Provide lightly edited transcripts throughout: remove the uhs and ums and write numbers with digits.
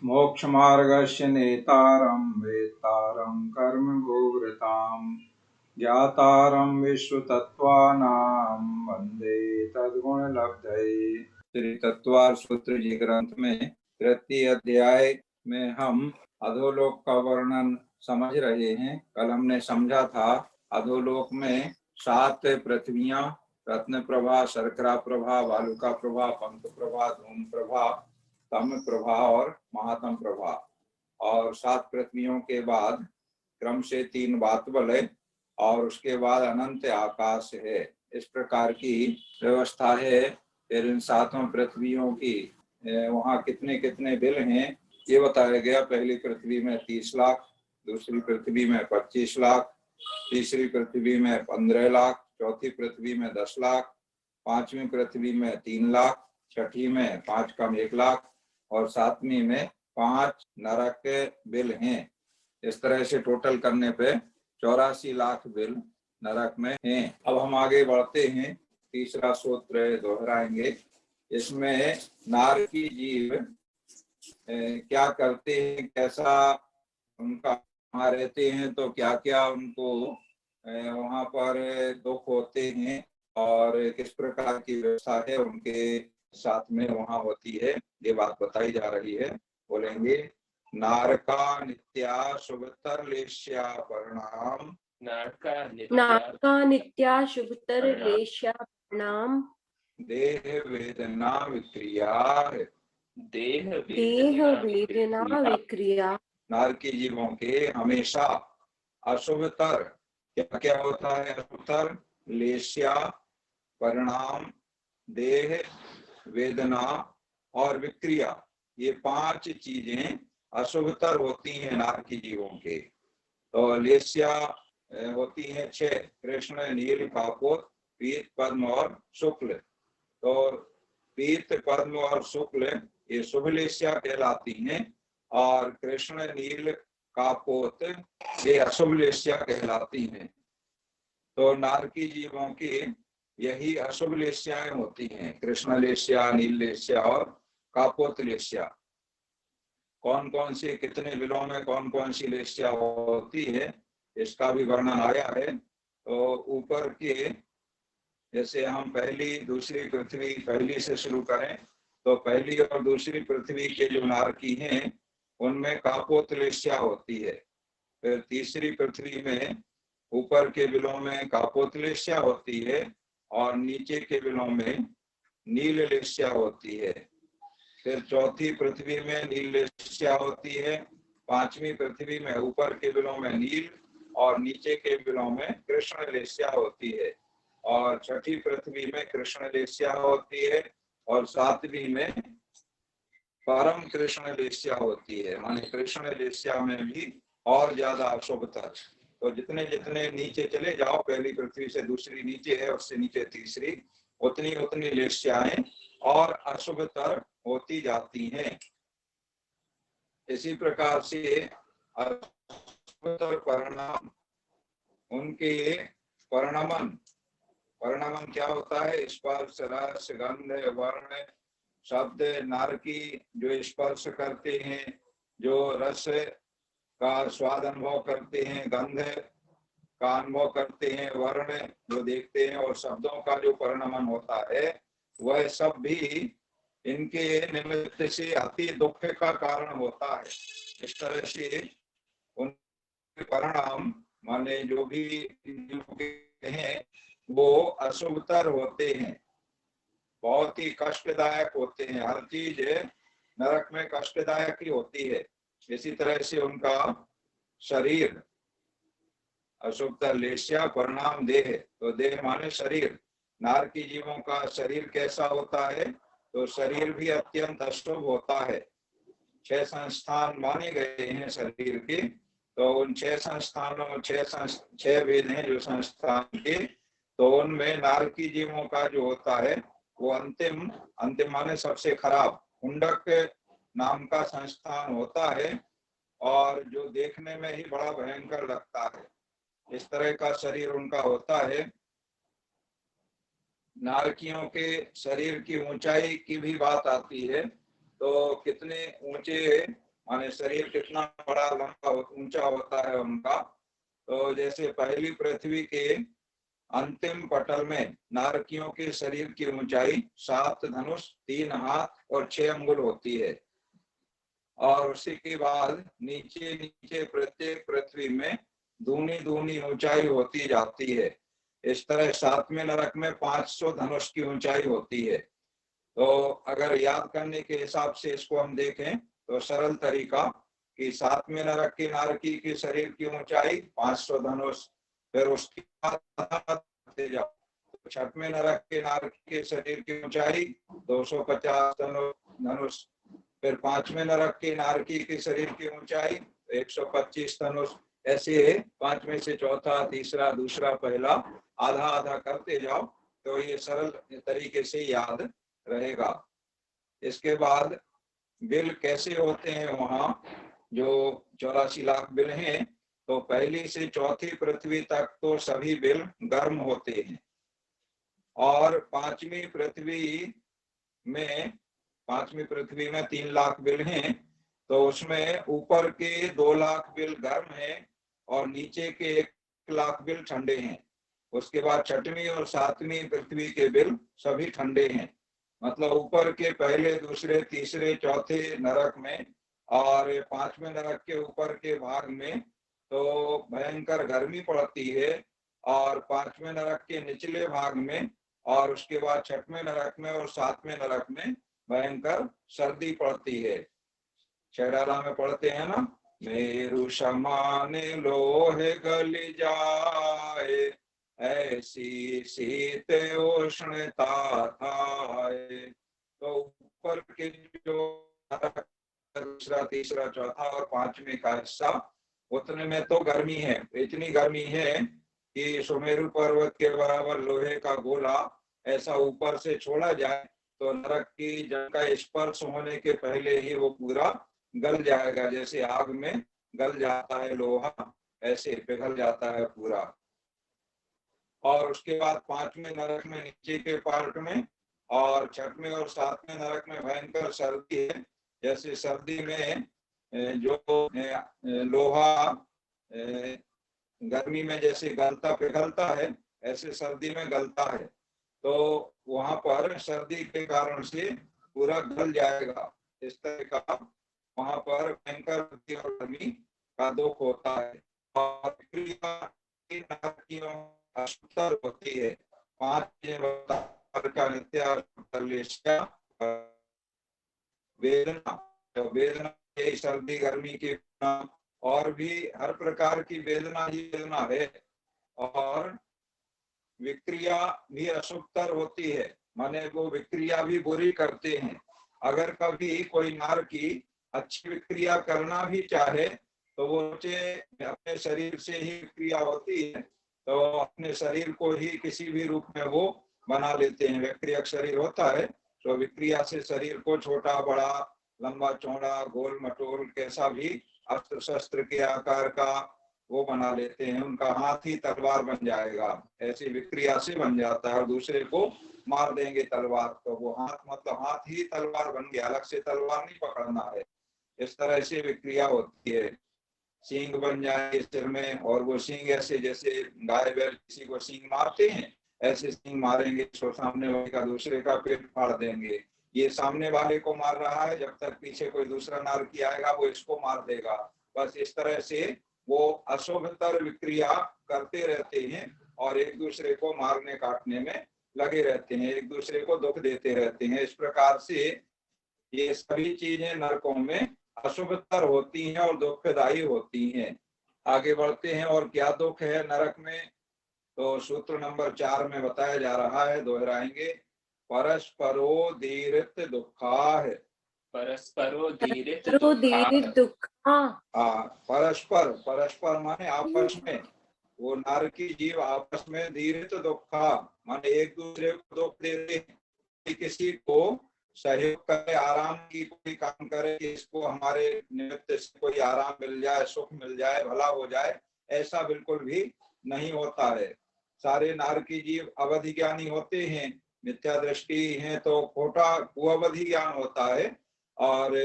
मोक्षमार्गस्य नेतारं वेत्तारं कर्मभोवृतां ज्ञातारं विश्वतत्त्वानां वन्दे तद्गुणलब्धये। श्री तत्वार सूत्र जी ग्रंथ में तृतीय अध्याय में हम अधोलोक का वर्णन समझ रहे हैं। कल हमने समझा था अधोलोक में 7 पृथ्वियां, रत्न प्रभा, शर्करा प्रभा, वालुका प्रभा, पंख प्रभा, धूम प्रभा, तम प्रभा और महातम प्रभा, और 7 पृथ्वियों के बाद क्रम से 3 वातवल है और उसके बाद अनंत आकाश है। इस प्रकार की व्यवस्था है। फिर इन 7 पृथ्वियों की वहाँ कितने कितने बिल हैं ये बताया गया। पहली पृथ्वी में 30 लाख, दूसरी पृथ्वी में 25 लाख, तीसरी पृथ्वी में 15 लाख, चौथी पृथ्वी में 10 लाख, पांचवी पृथ्वी में 3 लाख, छठी में 5 कम 1 लाख और 7वीं में 5 नरक के बिल हैं। इस तरह से टोटल करने पे 84 लाख बिल नरक में हैं। अब हम आगे बढ़ते हैं, तीसरा सूत्र दोहराएंगे। इसमें नारकी जीव क्या करते हैं, कैसा उनका वहाँ रहते हैं, तो क्या क्या उनको वहाँ पर दुख होते हैं और किस प्रकार की व्यवस्था है उनके साथ में वहाँ होती है, ये बात बताई जा रही है। बोलेंगे नारका नित्या शुभतर लेश्या परिणाम, नारका नित्या शुभतर लेश्या परिणाम, देह वेदना विक्रिया, देह वेदना विक्रिया। नारकी जीवों के हमेशा अशुभतर क्या क्या होता है? अशुभतर लेश्या, परिणाम, देह, वेदना और विक्रिया, ये 5 चीजें अशुभतर होती हैं नारकी जीवों के। तो लेश्या होती हैं 6, कृष्ण, नील, कापोत, पीत, पद्म और शुक्ल। तो पीत, पद्म और शुक्ल ये शुभ लेश्या कहलाती हैं और कृष्ण, नील, कापोत ये अशुभ लेश्या कहलाती हैं। तो नारकी जीवों की यही अशुभ लेश्याएं होती हैं, कृष्ण लेश्या, नील लेश्या और कापोत लेश्या। कौन कौन सी, कितने बिलों में कौन कौन सी लेश्या होती है इसका भी वर्णन आया है। तो ऊपर के जैसे हम पहली दूसरी पृथ्वी, पहली से शुरू करें तो पहली और दूसरी पृथ्वी के जो नारकी हैं उनमें कापोत लेश्या होती है। फिर तीसरी पृथ्वी में ऊपर के बिलों में कापोत लेश्या होती है और नीचे के बिलों में नील लेश्या होती है। फिर चौथी पृथ्वी में नील लेश्या होती है, पांचवी पृथ्वी में ऊपर के बिलों में नील और नीचे के बिलों में कृष्ण लेश्या होती है और छठी पृथ्वी में कृष्ण लेश्या होती है और 7वीं में परम कृष्ण लेश्या होती है। माने कृष्ण लेश्या में भी और ज्यादा अशुभतर। तो जितने जितने नीचे चले जाओ, पहली पृथ्वी से दूसरी नीचे है, उससे नीचे तीसरी, उतनी उतनी लेश्याएं और अशुभतर होती जाती हैं। इसी प्रकार से अशुभतर परिणाम, उनके परिणामन, परिणामन क्या होता है? स्पर्श, रस, गंध, वर्ण, शब्द, नारकी जो स्पर्श करते हैं, जो रस का स्वाद अनुभव करते हैं, गंध का अनुभव करते हैं, वर्ण जो देखते हैं और शब्दों का जो परिणामन होता है, वह सब भी इनके निमित्त से अति दुख का कारण होता है। इस तरह से उनके परिणाम माने जो भी हैं वो अशुभतर होते हैं, बहुत ही कष्टदायक होते हैं। हर चीज नरक में कष्टदायक ही होती है। इसी तरह से उनका शरीर अशुभतर लेश्या, परिणाम देह, तो देह माने शरीर। नारकी जीवों का शरीर कैसा होता है? तो शरीर भी अत्यंत अशुभ होता है। 6 संस्थान माने गए हैं शरीर के, तो उन 6 संस्थानों, 6 वेद हैं जो संस्थान के, तो उनमें नारकी जीवों का जो होता है वो अंतिम, अंतिम माने सबसे खराब कुंडक नाम का संस्थान होता है और जो देखने में ही बड़ा भयंकर लगता है। इस तरह का शरीर उनका होता है। नारकियों के शरीर की ऊंचाई की भी बात आती है, तो कितने ऊंचे माने शरीर कितना बड़ा लंबा ऊंचा होता है उनका। तो जैसे पहली पृथ्वी के अंतिम पटल में नारकियों के शरीर की ऊंचाई 7 धनुष, 3 हाथ और 6 अंगुल होती है। और उसी के बाद नीचे नीचे प्रत्येक पृथ्वी में दूनी दूनी ऊंचाई होती जाती है। इस तरह 7वें नरक में 500 धनुष की ऊंचाई होती है। तो अगर याद करने के हिसाब से इसको हम देखें तो सरल तरीका कि 7वें नरक की नारकी के शरीर की ऊंचाई 500 धनुष, फिर उसके बाद 6वें नरक के नारकी के शरीर की ऊंचाई 250 धनुष, फिर 5वें नरक के नारकी के शरीर की ऊंचाई 125 धनुष। ऐसे 5वें से चौथा, तीसरा, दूसरा, पहला आधा आधा करते जाओ तो ये सरल तरीके से याद रहेगा। इसके बाद बिल कैसे होते हैं वहां, जो 84 लाख बिल हैं, तो पहली से चौथी पृथ्वी तक तो सभी बिल गर्म होते हैं। और पांचवी पृथ्वी में 3 लाख बिल हैं, तो उसमें ऊपर के 2 लाख बिल गर्म हैं और नीचे के 1 लाख बिल ठंडे हैं। उसके बाद 6वीं और 7वीं पृथ्वी के बिल सभी ठंडे हैं। मतलब ऊपर के पहले, दूसरे, तीसरे, चौथे नरक में और 5वें नरक के ऊपर के भाग में तो भयंकर गर्मी पड़ती है, और 5वें नरक के निचले भाग में और उसके बाद 6वें नरक में और 7वें नरक में भयंकर सर्दी पड़ती है। छेड़ाला में पढ़ते हैं ना, मेरु समान लोहे गल जाए, ऐसी शीत उष्णता थाए। तो ऊपर के जो दूसरा, तीसरा, चौथा और 5वें का हिस्सा, उतने में तो गर्मी है, इतनी गर्मी है कि सुमेरु पर्वत के बराबर लोहे का गोला ऐसा ऊपर से छोड़ा जाए तो नरक की जल का स्पर्श होने के पहले ही वो पूरा गल जाएगा। जैसे आग में गल जाता है लोहा, ऐसे पिघल जाता है पूरा। और उसके बाद 5वें नरक में नीचे के पार्ट में और 6वें और 7वें नरक में भयंकर सर्दी है। जैसे सर्दी में जो लोहा गर्मी में जैसे गलता पिघलता है, ऐसे सर्दी में गलता है। तो वहां पर सर्दी के कारण से पूरा गल जाएगा। इस तरह का वहां पर भयंकर गर्मी का दुख होता है। और होती है 5 का नित्य वेदना। तो वेदना सर्दी गर्मी की और भी हर प्रकार की वेदना ही वेदना है। और विक्रिया भी अशुभतर होती है, माने वो विक्रिया भी बुरी करते हैं। अगर कभी कोई नारकी अच्छी विक्रिया करना भी चाहे तो वो अपने शरीर से ही विक्रिया होती है, तो अपने शरीर को ही किसी भी रूप में वो बना लेते हैं। विक्रियक शरीर होता है तो विक्रिया से शरीर को छोटा बड़ा, लंबा चौड़ा, गोल मटोल, कैसा भी अस्त्र शस्त्र के आकार का वो बना लेते हैं। उनका हाथ ही तलवार बन जाएगा, ऐसी विक्रिया से बन जाता है। और दूसरे को मार देंगे तलवार, तो वो हाथ मतलब हाथ ही तलवार बन गया, अलग से तलवार नहीं पकड़ना है। इस तरह से विक्रिया होती है। सींग बन जाए सिर में, और वो सींग ऐसे जैसे गाय बैल किसी को सींग मारते हैं, ऐसे सींग मारेंगे तो सामने वाले का दूसरे का पेट फाड़ देंगे। ये सामने वाले को मार रहा है, जब तक पीछे कोई दूसरा नारकी आएगा वो इसको मार देगा। बस इस तरह से वो अशुभतर विक्रिया करते रहते हैं और एक दूसरे को मारने काटने में लगे रहते हैं, एक दूसरे को दुख देते रहते हैं। इस प्रकार से ये सभी चीजें नरकों में अशुभतर होती हैं और दुखदायी होती हैं। आगे बढ़ते हैं, और क्या दुख है नरक में, तो सूत्र नंबर 4 में बताया जा रहा है, दोहराएंगे। परस्परो दीरित दुखा है। परस्परो दीरित दुखा। परस्पर, परस्पर माने आपस में, वो नारकी जीव आपस में दीरित दुखा माने एक दूसरे को दुख देते हैं। किसी को सहयोग करे, आराम की कोई काम करे कि इसको हमारे निमित्त से कोई आराम मिल जाए, सुख मिल जाए, भला हो जाए, ऐसा बिल्कुल भी नहीं होता है। सारे नारकी जीव अवधि ज्ञानी होते हैं, मिथ्या दृष्टि है तो खोटा कुअवधि ज्ञान होता है। और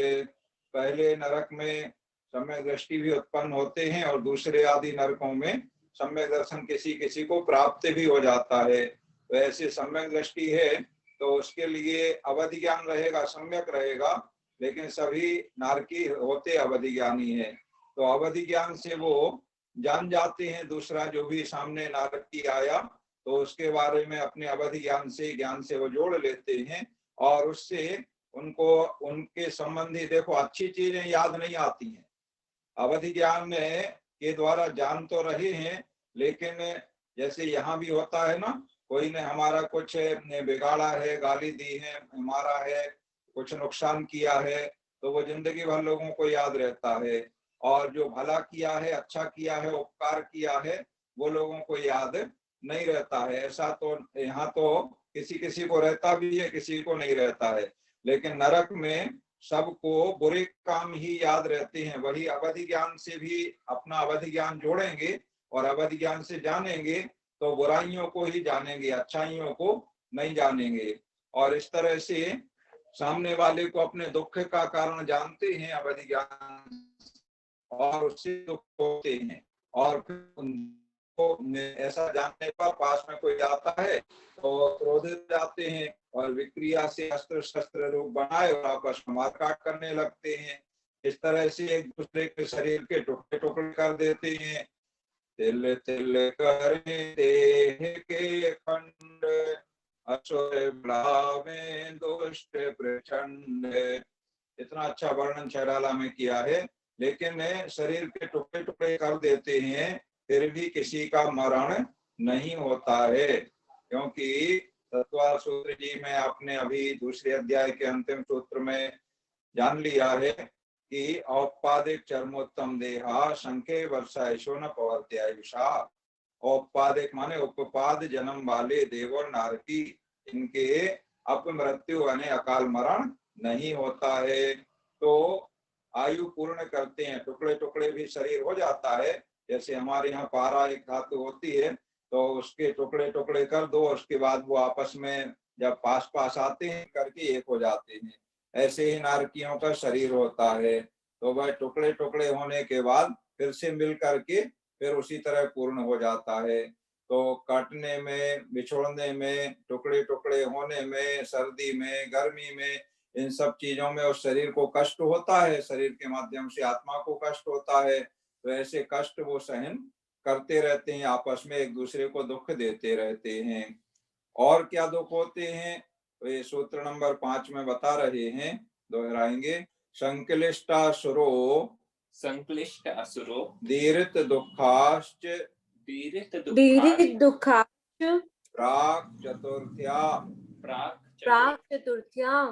पहले नरक में सम्यक दृष्टि भी उत्पन्न होते हैं और दूसरे आदि नरकों में सम्यक दर्शन किसी किसी को प्राप्त भी हो जाता है। तो ऐसे सम्यक दृष्टि है तो उसके लिए अवधि ज्ञान रहेगा, सम्यक रहेगा, लेकिन सभी नारकी होते अवधि ज्ञानी है। तो अवधि ज्ञान से वो जान जाते हैं दूसरा जो भी सामने नारकी आया तो उसके बारे में अपने अवधि ज्ञान से वो जोड़ लेते हैं और उससे उनको उनके संबंधी देखो अच्छी चीजें याद नहीं आती हैं। अवधि ज्ञान के द्वारा जान तो रहे हैं, लेकिन जैसे यहाँ भी होता है ना, कोई ने हमारा कुछ बिगाड़ा है, गाली दी है, मारा है, कुछ नुकसान किया है, तो वो जिंदगी भर लोगों को याद रहता है। और जो भला किया है, अच्छा किया है, उपकार किया है, वो लोगों को याद नहीं रहता है। ऐसा तो यहाँ तो किसी किसी को रहता भी है, किसी को नहीं रहता है। लेकिन नरक में सबको बुरे काम ही याद रहते हैं। वही अवधि ज्ञान से भी अपना अवधि ज्ञान जोड़ेंगे और अवधि ज्ञान से जानेंगे तो बुराइयों को ही जानेंगे, अच्छाइयों को नहीं जानेंगे। और इस तरह से सामने वाले को अपने दुख का कारण जानते हैं अवधि ज्ञान और उससे दुख होते हैं। और फिर उनको ऐसा जानने पर पास में कोई आता है तो क्रोधित जाते हैं और विक्रिया से अस्त्र शस्त्र रूप बनाए और आपस में मारकाट करने लगते हैं। इस तरह से एक दूसरे के शरीर के टुकड़े टुकड़े कर देते हैं। तिल तिल करे देह के खंड, असुर बढ़ावे दुष्ट प्रचंड। इतना अच्छा वर्णन छैराला में किया है। लेकिन शरीर के टुकड़े टुकड़े कर देते हैं, फिर भी किसी का मरण नहीं होता है, क्योंकि तत्वार सूत्र जी में आपने अभी दूसरे अध्याय के अंतिम सूत्र में जान लिया है कि औपादिक चर्मोत्तम देहा संख्य वर्षायशो न पवर्त्यायुषा। औपादिक माने उपपाद जन्म वाले देव और नारकी, इनके अपमृत्यु यानी अकाल मरण नहीं होता है। तो आयु पूर्ण करते हैं, टुकड़े टुकड़े भी शरीर हो जाता है। जैसे हमारे यहाँ पारा एक धातु होती है तो उसके टुकड़े टुकड़े कर दो, उसके बाद वो आपस में जब पास पास आते हैं करके एक हो जाते हैं। ऐसे ही नारकियों का शरीर होता है। तो वह टुकड़े टुकड़े होने के बाद फिर से मिल करके फिर उसी तरह पूर्ण हो जाता है। तो काटने में, बिछोड़ने में, टुकड़े टुकड़े होने में, सर्दी में, गर्मी में, इन सब चीजों में उस शरीर को कष्ट होता है, शरीर के माध्यम से आत्मा को कष्ट होता है। तो ऐसे कष्ट वो सहन करते रहते हैं, आपस में एक दूसरे को दुख देते रहते हैं। और क्या दुख होते हैं तो ये सूत्र नंबर 5 में बता रहे हैं, दोहराएंगे। संक्लिष्टासुरो संक्लिष्ट असुरो दीरित दुखाश्च दीरित दुःखाश्च प्राक चतुर्थ्या। प्राक चतुर्थ्या।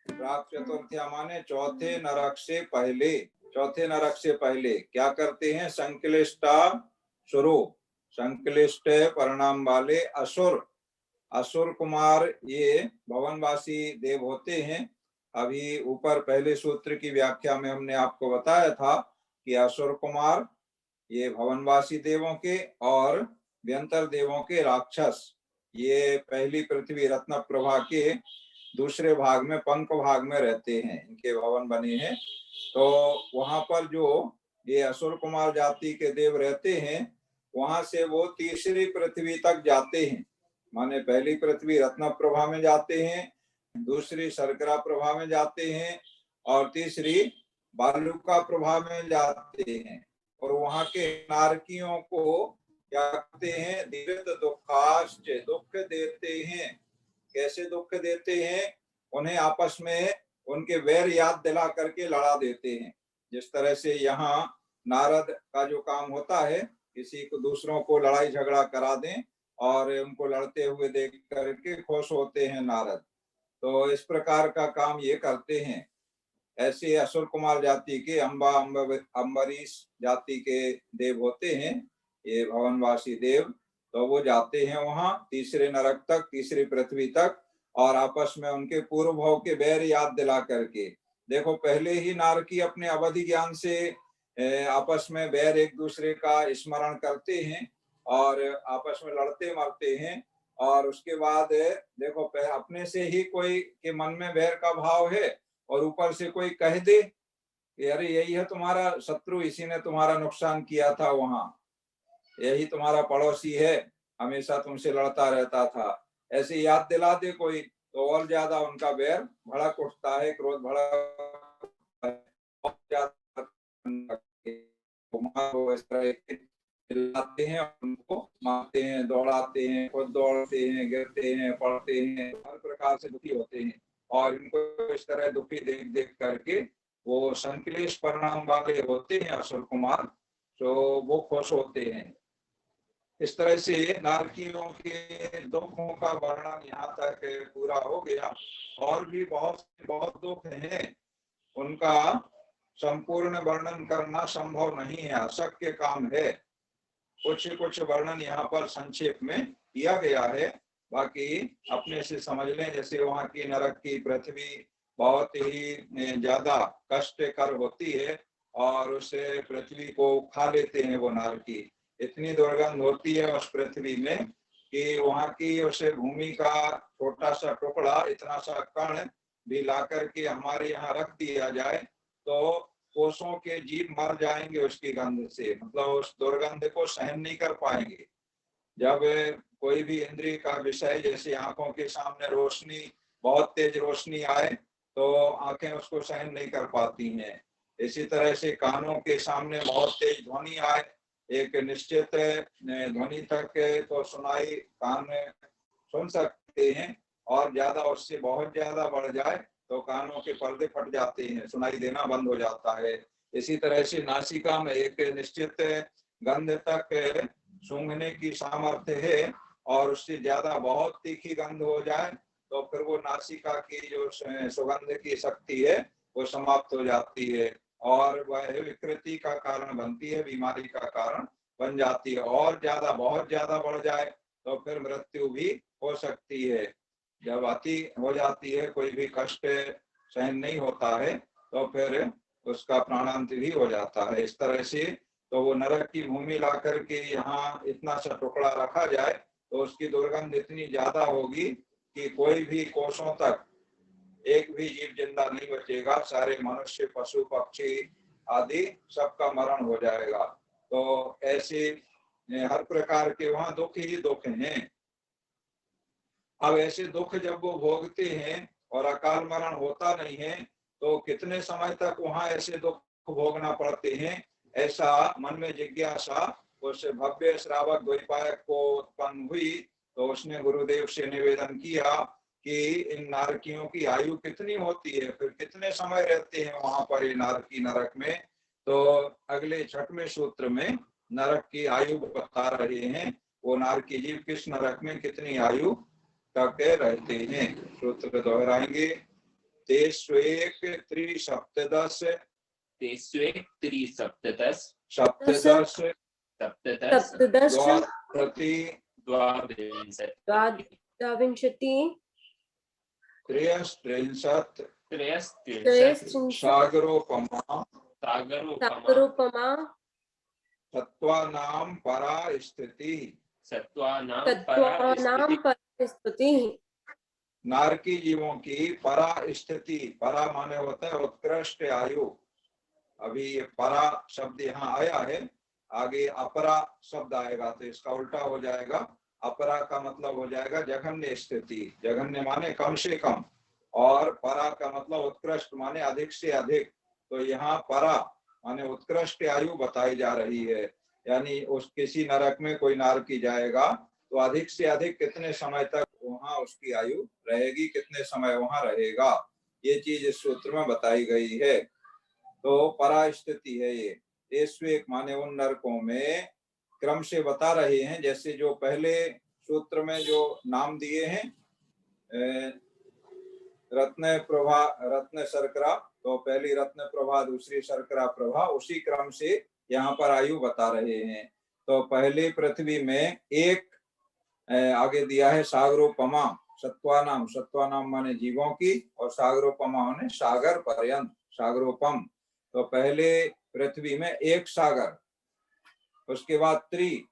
प्राक चतुर्थ्या माने चौथे नरक से पहले। चौथे नरक से पहले क्या करते हैं? संक्लिष्टा सुरो, संक्लिष्ट परिणाम वाले असुर। असुर कुमार ये भवनवासी देव होते हैं। अभी ऊपर पहले सूत्र की व्याख्या में हमने आपको बताया था कि असुर कुमार ये भवनवासी देवों के और व्यंतर देवों के राक्षस, ये पहली पृथ्वी रत्न प्रभा के दूसरे भाग में, पंख भाग में रहते हैं, इनके भवन बने हैं। तो वहां पर जो ये असुर कुमार जाति के देव रहते हैं, वहां से वो तीसरी पृथ्वी तक जाते हैं। माने पहली पृथ्वी रत्न प्रभा में जाते हैं, दूसरी शर्करा प्रभा में जाते हैं और तीसरी बालुका प्रभा में जाते हैं। और वहां के नारकियों को क्या कहते हैं? दीर्घ दुखाश्च, दुख देते हैं। कैसे दुख देते हैं? उन्हें आपस में उनके वैर याद दिला करके लड़ा देते हैं। जिस तरह से यहाँ नारद का जो काम होता है, किसी को दूसरों को लड़ाई झगड़ा करा दें और उनको लड़ते हुए देख करके खुश होते हैं नारद, तो इस प्रकार का काम ये करते हैं। ऐसे असुर कुमार जाति के अम्बरीश जाति के देव होते हैं ये भवनवासी देव। तो वो जाते हैं वहां तीसरे नरक तक, तीसरी पृथ्वी तक, और आपस में उनके पूर्व भाव के बैर याद दिला करके। देखो पहले ही नारकी अपने अवधि ज्ञान से आपस में बैर एक दूसरे का स्मरण करते हैं और आपस में लड़ते मरते हैं। और उसके बाद देखो अपने से ही कोई के मन में बैर का भाव है और ऊपर से कोई कह दे कि अरे यही है तुम्हारा शत्रु, इसी ने तुम्हारा नुकसान किया था वहां, यही तुम्हारा पड़ोसी है, हमेशा तुमसे लड़ता रहता था, ऐसे याद दिला दे कोई तो और ज्यादा उनका बैर भड़क उठता है, क्रोध भड़क उठता है, और ज्यादा चिल्लाते हैं, उनको मारते हैं, दौड़ाते हैं, खुद दौड़ते हैं, गिरते हैं, पड़ते हैं, हर प्रकार से दुखी होते हैं। और इनको इस तरह दुखी देख देख करके वो संक्लेश परिणाम वाले होते हैं असुर कुमार, तो वो खुश होते हैं। इस तरह से नारकियों के दुखों का वर्णन यहाँ तक पूरा हो गया। और भी बहुत बहुत दुख हैं, उनका संपूर्ण वर्णन करना संभव नहीं है, अशक्य काम है। कुछ कुछ वर्णन यहाँ पर संक्षेप में किया गया है, बाकी अपने से समझ लें। जैसे वहाँ की नरक की पृथ्वी बहुत ही ज्यादा कष्टकर होती है और उसे पृथ्वी को खा लेते हैं वो नारकी। इतनी दुर्गंध होती है उस पृथ्वी में कि वहाँ की उस भूमि का छोटा सा टुकड़ा, इतना सा कण भी ला करके हमारे यहाँ रख दिया जाए तो कोसों के जीव मर जाएंगे उसकी गंध से, मतलब उस दुर्गंध को सहन नहीं कर पाएंगे। जब कोई भी इंद्रिय का विषय, जैसे आंखों के सामने रोशनी, बहुत तेज रोशनी आए तो आंखें उसको सहन नहीं कर पाती हैं। इसी तरह से कानों के सामने बहुत तेज ध्वनि आए, एक निश्चित ध्वनि तक तो सुनाई कान सुन सकते हैं, और ज्यादा उससे बहुत ज्यादा बढ़ जाए तो कानों के पर्दे फट जाते हैं, सुनाई देना बंद हो जाता है। इसी तरह से नासिका में एक निश्चित गंध तक सूंघने की सामर्थ्य है, और उससे ज्यादा बहुत तीखी गंध हो जाए तो फिर वो नासिका की जो सुगंध की शक्ति है वो समाप्त हो जाती है, और वह विकृति का कारण बनती है, बीमारी का कारण बन जाती है। और ज्यादा बहुत ज्यादा बढ़ जाए तो फिर मृत्यु भी हो सकती है। जब अति हो जाती है, कोई भी कष्ट सहन नहीं होता है तो फिर उसका प्राणांत भी हो जाता है। इस तरह से तो वो नरक की भूमि ला करके यहाँ इतना सा टुकड़ा रखा जाए तो उसकी दुर्गंध इतनी ज्यादा होगी कि कोई भी कोसों तक एक भी जीव जिंदा नहीं बचेगा, सारे मनुष्य, पशु, पक्षी आदि सबका मरण हो जाएगा। तो ऐसे हर प्रकार के वहां दुख ही दुख हैं। अब ऐसे दुख जब वो भोगते हैं और अकाल मरण होता नहीं है तो कितने समय तक वहां ऐसे दुख भोगना पड़ते हैं, ऐसा मन में जिज्ञासा उस भव्य श्रावक द्वैपायक को उत्पन्न हुई। तो उसने गुरुदेव से निवेदन किया कि इन नारकियों की आयु कितनी होती है, फिर कितने समय रहते हैं वहां पर ये नारकी नरक में। तो अगले 6वें सूत्र में नरक की आयु बता रहे हैं, वो नारकी जीव किस नरक में कितनी आयु तक रहते हैं। सूत्र दोहराएंगे। तेष्वेक त्रिसप्तदश तेष्वेक सप्तदश सप्तदश द्वादशति द्वाविंशति द्वाविंशति त्रयस्त्रिंशत् त्रयस्त्रिंशत् सागरोपमा सागरोपमा सत्त्वानां परा स्थिति। सत्त्वानां तत्त्वानां परिस्थितिः। नारकी जीवों की परा स्थिति, परा माने होता है उत्कृष्ट आयु। अभी ये परा शब्द यहाँ आया है, आगे अपरा शब्द आएगा तो इसका उल्टा हो जाएगा। अपरा का मतलब हो जाएगा जघन्य स्थिति, जघन्य माने कम से कम, और परा का मतलब उत्कृष्ट माने अधिक से अधिक। तो यहाँ परा माने उत्कृष्ट आयु बताई जा रही है, यानी उस किसी नरक में कोई नारकी जाएगा तो अधिक से अधिक कितने समय तक वहां उसकी आयु रहेगी, कितने समय वहां रहेगा, ये चीज इस सूत्र में बताई गई है। तो परा स्थिति है ये स्वेक माने उन नरकों में क्रम से बता रहे हैं, जैसे जो पहले सूत्र में जो नाम दिए हैं रत्न प्रभा, रत्न शर्करा, तो पहली रत्न प्रभा, दूसरी शर्करा प्रभा, उसी क्रम से यहाँ पर आयु बता रहे हैं। तो पहले पृथ्वी में एक आगे दिया है सागरोपमा, सत्वानाम, सत्वानाम माने जीवों की, और सागरोपमा माने सागर पर्यंत, सागरोपम। तो पहले पृथ्वी में एक सागर, उसके बाद त्रि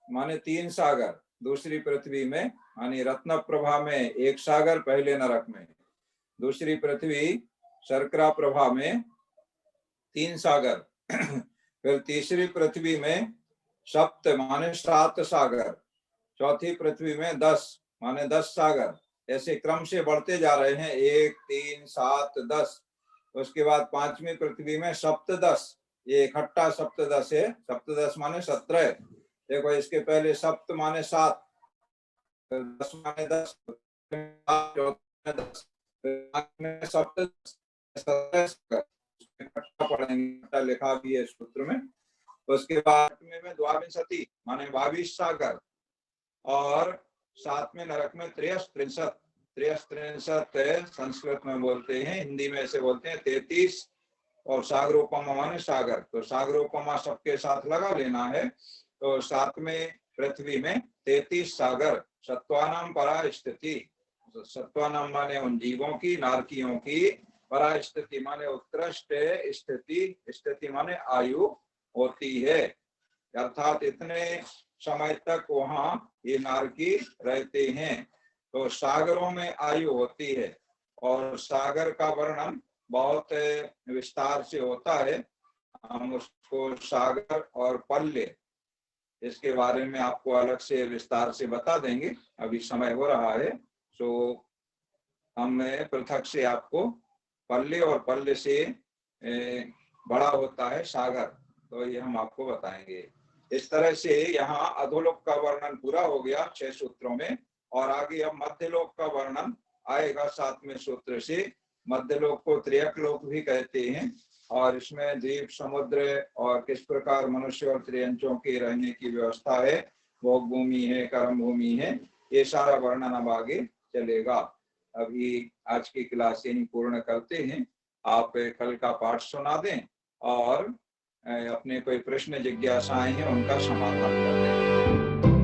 माने 3 सागर दूसरी पृथ्वी में, यानी रत्न प्रभा में एक सागर पहले नरक में, दूसरी पृथ्वी शर्करा प्रभा में 3 सागर। फिर तीसरी पृथ्वी में सप्त माने 7 सागर, चौथी पृथ्वी में 10 माने 10 सागर। ऐसे क्रम से बढ़ते जा रहे हैं, 1 3 7 10। उसके बाद पांचवी पृथ्वी में सप्तदश, ये इकट्ठा सप्तदश है। सप्तदश माने 17। देखो इसके पहले सप्त माने 7, 10 माने 10, 10 सप्तदश, 17 इकट्ठा पढ़ेंगे, इकट्ठा लिखा भी है सूत्र में। उसके बाद में द्वाविंशति माने 22 सागर, और 7वें नरक में 63 संस्कृत में बोलते हैं, हिंदी में ऐसे बोलते हैं 33। और सागरोपमा माने सागर, तो सागरोपमा सबके साथ लगा लेना है। तो 7वें पृथ्वी में 33 सागर, सत्वानाम परा स्थिति, सत्वानाम माने उन जीवों की, नारकियों की, परा स्थिति माने उत्कृष्ट स्थिति, स्थिति माने आयु होती है। अर्थात इतने समय तक वहां ये नारकी रहते हैं। तो सागरों में आयु होती है, और सागर का वर्णन बहुत विस्तार से होता है। हम उसको सागर और पल्ले, इसके बारे में आपको अलग से विस्तार से बता देंगे, अभी समय हो रहा है। तो हम पृथक से आपको पल्ले और पल्ले से बड़ा होता है सागर, तो ये हम आपको बताएंगे। इस तरह से यहाँ अधोलोक का वर्णन पूरा हो गया 6 सूत्रों में, और आगे अब मध्यलोक का वर्णन आएगा 7वें सूत्र से। मध्यलोक को त्रियक लोक भी कहते हैं, और इसमें द्वीप, समुद्र और किस प्रकार मनुष्य और त्रियंचों के रहने की व्यवस्था है, भोग भूमि है, कर्म भूमि है, ये सारा वर्णन अब आगे चलेगा। अभी आज की क्लास यही पूर्ण करते हैं। आप कल का पाठ सुना दें और अपने कोई प्रश्न जिज्ञासाएं हैं उनका समाधान कर दें।